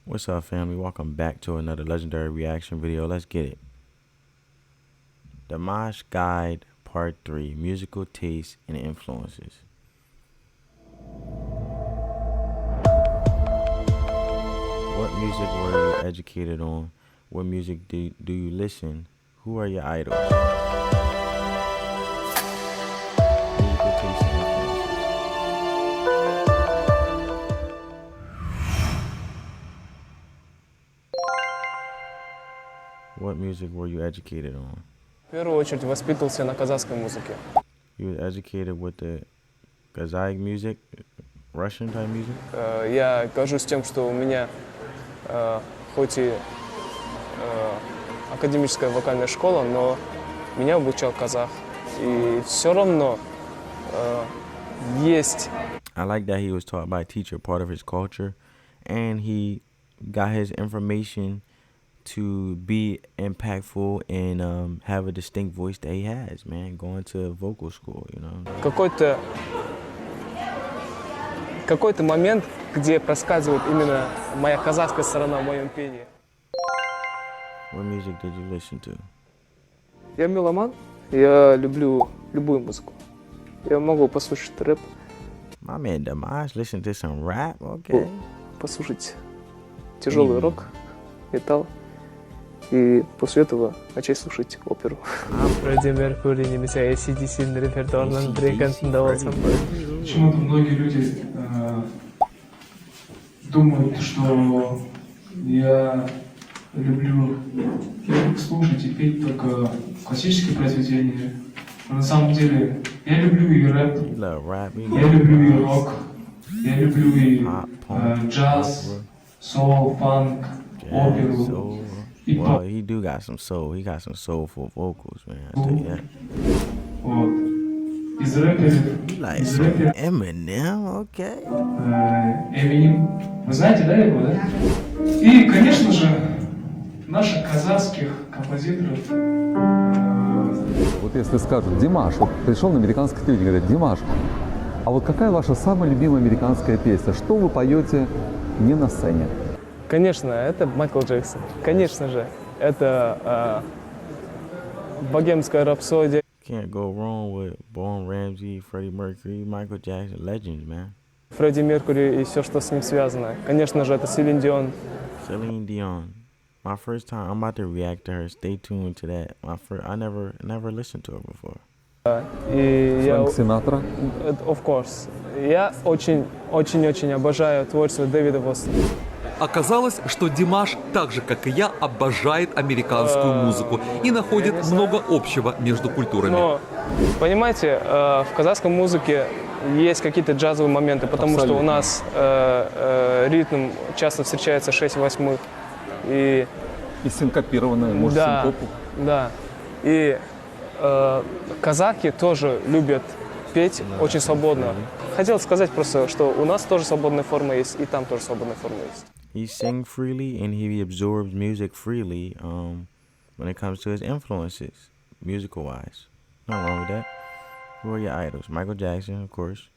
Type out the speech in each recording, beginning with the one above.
What's up, family? Welcome back to another legendary reaction video. Let's get it. Dimash Guide Part 3, Musical Taste and Influences. What music were you educated on? What music do you listen? Who are your idols? Musical taste and influences. What music were you educated on? В первую очередь воспитывался на казахской музыке. You were educated with the Kazakh music, Russian type music? Я горжусь тем, что у меня хоть и академическая вокальная школа, но меня обучал казах. И все равно есть... I like that he was taught by a teacher, part of his culture, and he got his information to be impactful and have a distinct voice that he has, man, going to vocal school, you know. Какой-то момент, где проскальзывает именно моя казахская сторона в моем пении. What music did you listen to? Я меломан, я люблю любую музыку. Я могу послушать рэп. My man Dimash listen to some rap, okay. Послушать тяжелый рок, металл. И после этого начать слушать оперу. Фредди Меркьюри немесе AC/DC'nin репертуарынан тыңдап алсам. Почему-то многие люди думают, что я люблю слушать и петь только классические произведения. Но на самом деле я люблю и рэп, я люблю и рок, я люблю и джаз, соул, фанк, оперу. Well, he do got some soul. He got some soulful vocals, man. I tell you that. Вот. Из рэперов. Like Eminem, okay. Eminem. Вы знаете, да, его, да? И, конечно же, наших казахских композиторов. Вот если скажут, Димаш, вот пришел на американское телевидение, говорят, Димаш, а вот какая ваша самая любимая американская песня? Что вы поете не на сцене? Конечно, это Майкл Джексон. Конечно же, это богемская рапсодия. Can't go wrong with Born Ramsey, Freddie Mercury, Michael Jackson, legends, man. Фредди Меркьюри и все, что с ним связано. Конечно же, это Селин Дион. Celine Dion. My first time, I'm about to react to her. Stay tuned to that. I never listened to her before. И я, Синатра? of course. Я очень обожаю творчество Дэвида Восса. Оказалось, что Димаш, так же как и я, обожает американскую музыку и находит много общего между культурами. Но, понимаете, в казахской музыке есть какие-то джазовые моменты, потому что у нас ритм часто встречается 6/8. И синкопированная, может, да, синкопу. Да. И казахи тоже любят петь очень свободно. Хотел сказать просто, что у нас тоже свободная форма есть, и там тоже свободная форма есть. He sings freely and he absorbs music freely when it comes to his influences, musical-wise. Nothing wrong with that. Who are your idols? Michael Jackson, of course.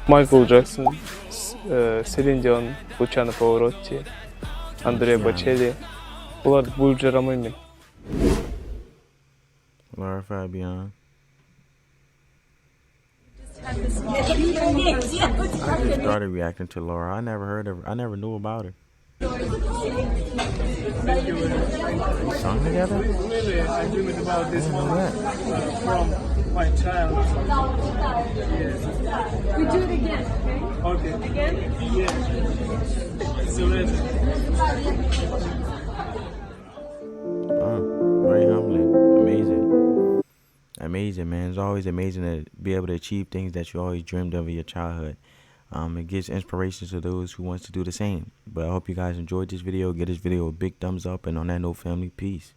Майкл Джексон, Селин Дион, Лучано Паваротти, Андреа Бочелли. Бұлар бөліп жара алмаймын мен. Laura Fabian. I just started reacting to Laura. I never heard of her. I never knew about her. They sung together? Really, I dreamed about this one from my child. Yes. We do it again, okay? Okay. Again? Yeah. It's a legend. Very humbling. Amazing. Amazing, man. It's always amazing to be able to achieve things that you always dreamed of in your childhood. It gives inspiration to those who wants to do the same. But I hope you guys enjoyed this video. Give this video a big thumbs up. And on that note, family, peace.